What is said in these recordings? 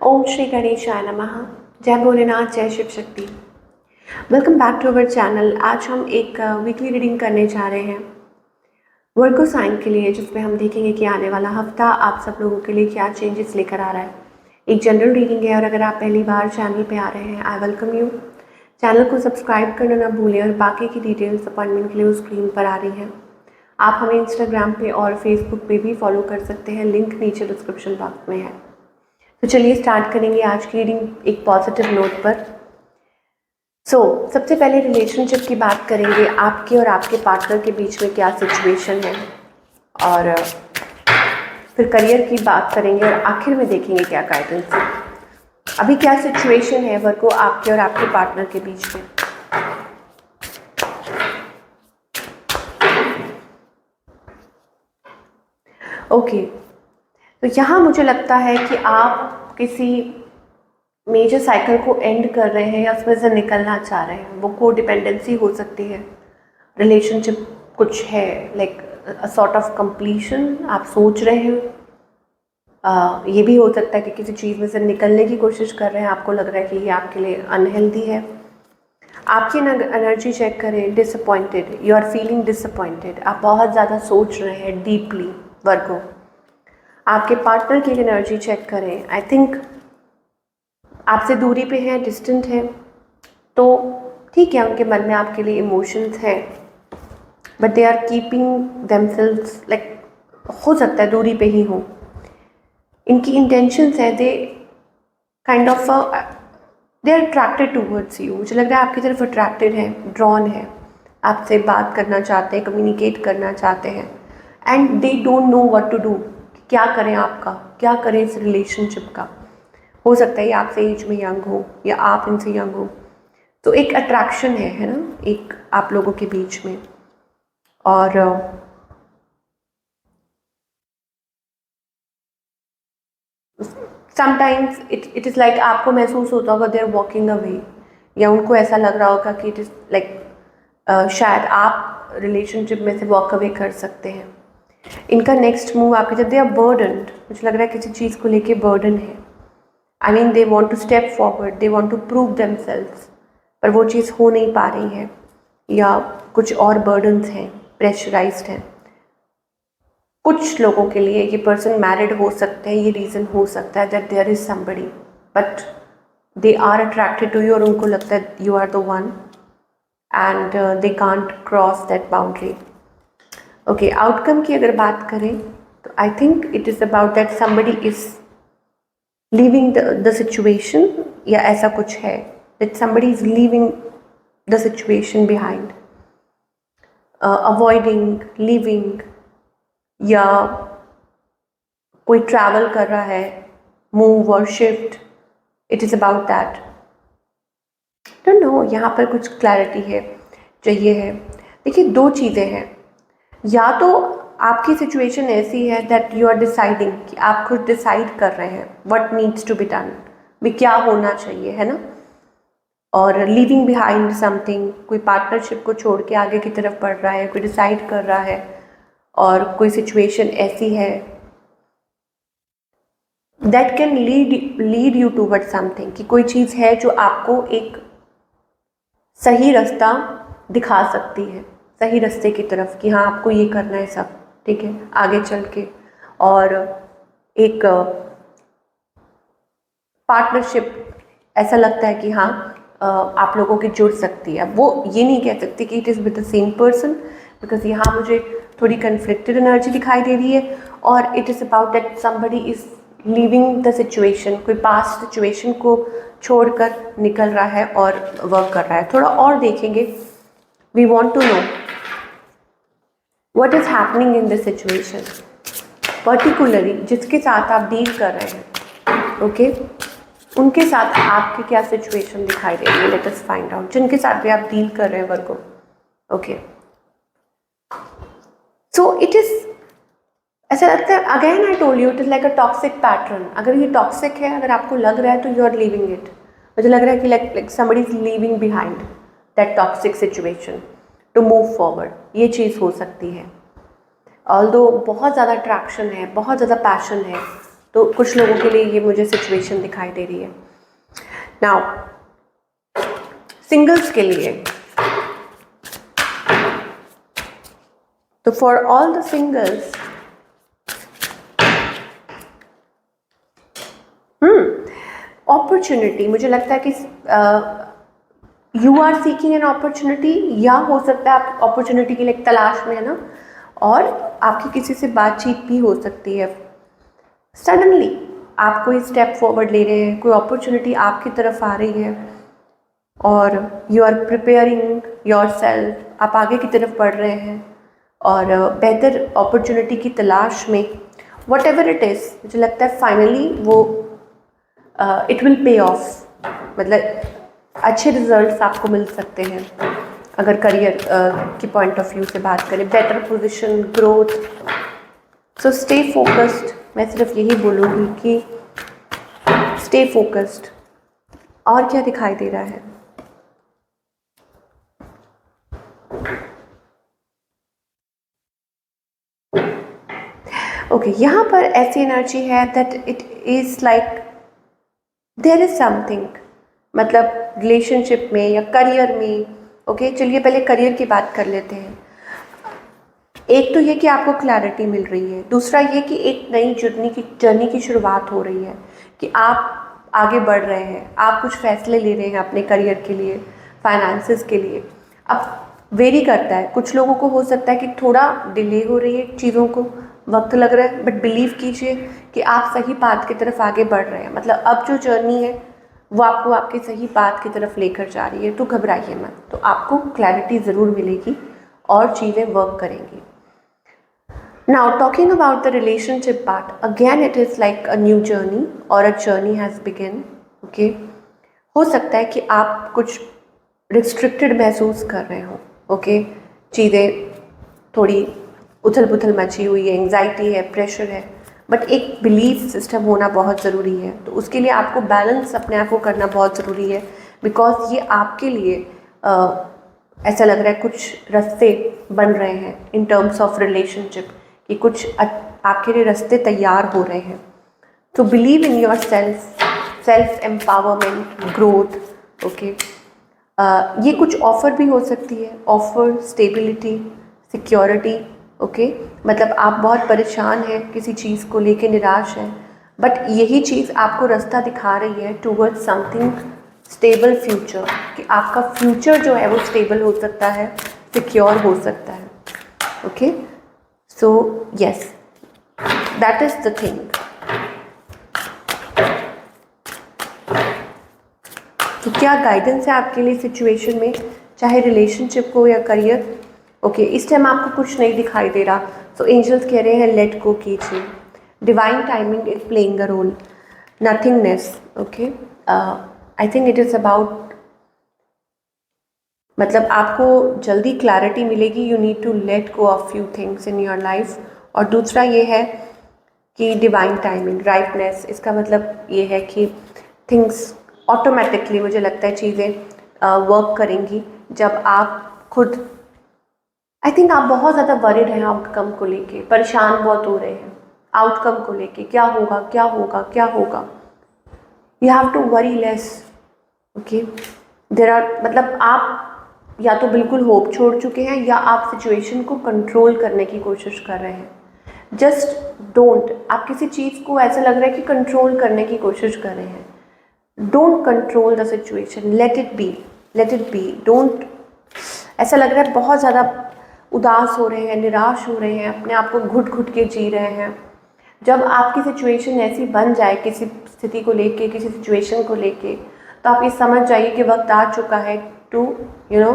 ओम श्री गणेशाय नमः। जय भोलेनाथ, जय Shiv Shakti. Welcome back to our channel. आज हम एक वीकली रीडिंग करने जा रहे हैं वर्गो साइन के लिए, जिसमें हम देखेंगे कि आने वाला हफ्ता आप सब लोगों के लिए क्या चेंजेस लेकर आ रहा है। एक जनरल रीडिंग है और अगर आप पहली बार चैनल पे आ रहे हैं, आई वेलकम यू। चैनल को सब्सक्राइब करना ना भूलें और बाकी की डिटेल्स अपॉइंटमेंट के लिए उस स्क्रीन पर आ रही हैं। आप हमें इंस्टाग्राम पे और फेसबुक पे भी फॉलो कर सकते हैं, लिंक नीचे डिस्क्रिप्शन बॉक्स में है। तो चलिए स्टार्ट करेंगे आज की रीडिंग एक पॉजिटिव नोट पर। सबसे पहले रिलेशनशिप की बात करेंगे। आपके और आपके पार्टनर के बीच में क्या सिचुएशन है, और फिर करियर की बात करेंगे और आखिर में देखेंगे क्या गाइडेंस है। अभी क्या सिचुएशन है वर्गो आपके और आपके पार्टनर के बीच में। ओके, तो यहाँ मुझे लगता है कि आप किसी मेजर साइकिल को एंड कर रहे हैं या उसमें से निकलना चाह रहे हैं। वो को डिपेंडेंसी हो सकती है, रिलेशनशिप कुछ है, like a sort of completion आप सोच रहे हैं। ये भी हो सकता है कि किसी चीज़ में से निकलने की कोशिश कर रहे हैं, आपको लग रहा है कि ये आपके लिए अनहेल्दी है। आपकी एनर्जी चेक करें, disappointed, you are feeling disappointed. आप बहुत ज़्यादा सोच रहे हैं डीपली वर्गो। आपके पार्टनर की एनर्जी चेक करें। आई थिंक आपसे दूरी पे है, डिस्टेंट है, तो ठीक है, उनके मन में आपके लिए इमोशंस हैं, but they are keeping themselves, like हो सकता है दूरी पे ही हो। इनकी इंटेंशंस है, they kind of they are attracted towards you. मुझे लग रहा है आपकी तरफ अट्रैक्टेड है, ड्रॉन है, आपसे बात करना चाहते हैं, कम्युनिकेट करना चाहते हैं, and they don't know what to do. क्या करें, आपका क्या करें इस रिलेशनशिप का। हो सकता है ये आपसे एज में यंग हो या आप इनसे यंग हो, तो एक अट्रैक्शन है ना, एक आप लोगों के बीच में। और समटाइम्स इट इज़ लाइक आपको महसूस होता होगा दे आर वॉकिंग अवे, या उनको ऐसा लग रहा होगा कि इट इज़ लाइक शायद आप रिलेशनशिप में से वॉक अवे कर सकते हैं। इनका नेक्स्ट मूव आपके जब दे आर बर्डन्ड, मुझे लग रहा है किसी चीज़ को लेके बर्डन है। I mean they want to step forward, they want to prove themselves, पर वो चीज़ हो नहीं पा रही है, या कुछ और बर्डन्स हैं, प्रेशराइज्ड हैं। कुछ लोगों के लिए ये पर्सन मैरिड हो सकते हैं, ये रीज़न हो सकता है that there is somebody, but they are attracted to you और उनको लगता है you are the one, and they can't cross that boundary. Okay, outcome की अगर बात करें तो I think it is about that somebody is leaving the situation, या ऐसा कुछ है that somebody is leaving the situation behind, avoiding, leaving, या कोई ट्रैवल कर रहा है, मूव और shift. It is about that. Don't know, यहाँ पर कुछ क्लैरिटी है, चाहिए है। देखिए, दो चीज़ें हैं। या तो आपकी सिचुएशन ऐसी है दैट यू आर डिसाइडिंग, कि आप खुद डिसाइड कर रहे हैं what needs to be done, भी क्या होना चाहिए, है ना। और लीविंग बिहाइंड समथिंग, कोई पार्टनरशिप को छोड़ के आगे की तरफ बढ़ रहा है, कोई डिसाइड कर रहा है, और कोई सिचुएशन ऐसी है that can lead you toward something, कि कोई चीज़ है जो आपको एक सही रास्ता दिखा सकती है, सही रास्ते की तरफ, कि हाँ आपको ये करना है सब, ठीक है, आगे चल के। और एक पार्टनरशिप ऐसा लगता है कि हाँ आप लोगों की जुड़ सकती है। वो ये नहीं कह सकती कि it is with the same person, because यहाँ मुझे थोड़ी कन्फ्लिक्टेड एनर्जी दिखाई दे रही है, और it is about that somebody is leaving the situation, कोई पास्ट सिचुएशन को छोड़कर निकल रहा है और वर्क कर रहा है। थोड़ा और देखेंगे, we want to know what is happening in this situation, particularly जिसके साथ आप डील कर रहे हैं। ओके, उनके साथ आपकी क्या सिचुएशन दिखाई दे रही है, लेट अस फाइंड आउट। जिनके साथ भी आप डील कर रहे हैं वर्गो। ओके, सो इट इज़, ऐसा लगता है, again I told you, it is like a toxic pattern. अगर ये टॉक्सिक है, अगर आपको लग रहा है, तो यू आर लीविंग इट। मुझे लग रहा है कि like somebody is leaving behind that toxic situation to move forward. ये चीज़ हो सकती है। ऑल्दो बहुत ज़्यादा अट्रैक्शन है, बहुत ज़्यादा पैशन है, तो कुछ लोगों के लिए ये मुझे सिचुएशन दिखाई दे रही है। नाउ सिंगल्स के लिए, तो for all the singles, opportunity, मुझे लगता है कि you are seeking an opportunity, या हो सकता है आप अपॉर्चुनिटी के लिए तलाश में है ना, और आपकी किसी से बातचीत भी हो सकती है। सडनली आप कोई स्टेप फॉरवर्ड ले रहे हैं, कोई अपॉर्चुनिटी आपकी तरफ आ रही है और you are preparing yourself, आप आगे की तरफ बढ़ रहे हैं और बेहतर अपॉर्चुनिटी की तलाश में, वट एवर इट इज़, मुझे लगता है फाइनली वो इट विल पे ऑफ, मतलब अच्छे रिजल्ट्स आपको मिल सकते हैं। अगर करियर की पॉइंट ऑफ व्यू से बात करें, better position, growth, so stay focused. मैं सिर्फ यही बोलूँगी कि स्टे फोकस्ड। और क्या दिखाई दे रहा है? ओके, यहाँ पर ऐसी एनर्जी है that it is like there is something, मतलब रिलेशनशिप में या करियर में। ओके, चलिए पहले करियर की बात कर लेते हैं। एक तो ये कि आपको क्लैरिटी मिल रही है, दूसरा ये कि एक नई जर्नी की शुरुआत हो रही है, कि आप आगे बढ़ रहे हैं, आप कुछ फैसले ले रहे हैं अपने करियर के लिए, फाइनेंसेस के लिए। अब वेरी करता है, कुछ लोगों को हो सकता है कि थोड़ा डिले हो रही है, चीज़ों को वक्त लग रहा है, बट बिलीव कीजिए कि आप सही पाथ की तरफ आगे बढ़ रहे हैं। मतलब अब जो जर्नी है वो आपको आपके सही पाथ की तरफ लेकर जा रही है, तो घबराइए मत, तो आपको क्लैरिटी ज़रूर मिलेगी और चीज़ें वर्क करेंगी। Now talking about the relationship part, again it is like a new journey or a journey has begun. Okay, हो सकता है कि आप कुछ रिस्ट्रिक्टेड महसूस कर रहे हो। ओके, चीज़ें थोड़ी उथल पुथल मची हुई है, एंग्जाइटी है, प्रेशर है, बट एक बिलीफ सिस्टम होना बहुत ज़रूरी है। तो उसके लिए आपको बैलेंस अपने आप को करना बहुत ज़रूरी है, बिकॉज ये आपके लिए ऐसा लग रहा है कुछ रास्ते बन रहे हैं इन टर्म्स ऑफ रिलेशनशिप, कि कुछ आपके लिए रास्ते तैयार हो रहे हैं। तो believe in your self empowerment, growth. Okay, ये कुछ ऑफ़र भी हो सकती है, ऑफ़र, स्टेबिलिटी, सिक्योरिटी। ओके, मतलब आप बहुत परेशान हैं, किसी चीज़ को लेके निराश हैं, बट यही चीज़ आपको रास्ता दिखा रही है टूवर्ड्स समथिंग स्टेबल फ्यूचर, कि आपका फ्यूचर जो है वो स्टेबल हो सकता है, सिक्योर हो सकता है। Okay, so yes, that is the thing. तो क्या गाइडेंस है आपके लिए सिचुएशन में, चाहे रिलेशनशिप हो या करियर? ओके, इस टाइम आपको कुछ नहीं दिखाई दे रहा, सो एंजल्स कह रहे हैं लेट गो कीजिए। Divine timing is playing a role, nothingness. Okay, I think it is about, मतलब आपको जल्दी क्लैरिटी मिलेगी। You need to let go of few things in your life. और दूसरा ये है कि डिवाइन टाइमिंग, राइटनेस, इसका मतलब ये है कि थिंग्स ऑटोमेटिकली, मुझे लगता है चीज़ें वर्क करेंगी जब आप खुद, आई थिंक आप बहुत ज़्यादा वरीड हैं आउटकम को लेके, परेशान बहुत हो रहे हैं आउटकम को लेके, क्या होगा क्या होगा क्या होगा। You have to worry less. Okay, there are, मतलब आप या तो बिल्कुल होप छोड़ चुके हैं या आप सिचुएशन को कंट्रोल करने की कोशिश कर रहे हैं। जस्ट डोंट, आप किसी चीज़ को ऐसा लग रहा है कि कंट्रोल करने की कोशिश कर रहे हैं, don't control the situation, let it be, let it be. Don't, ऐसा लग रहा है बहुत ज़्यादा उदास हो रहे हैं, निराश हो रहे हैं, अपने आप को घुट घुट के जी रहे हैं। जब आपकी सिचुएशन ऐसी बन जाए किसी स्थिति को लेके, किसी सिचुएशन को लेके, तो आप ये समझ जाइए कि वक्त आ चुका है to you know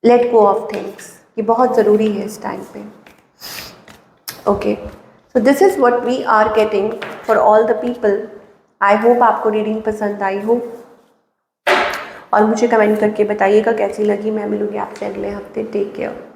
let go of things. ये बहुत ज़रूरी है इस टाइम पे। Okay, so this is what we are getting for all the people. I hope आपको रीडिंग पसंद आई हो, और मुझे कमेंट करके बताइएगा कैसी लगी। मैं मिलूँगी आपसे अगले हफ्ते। Take care.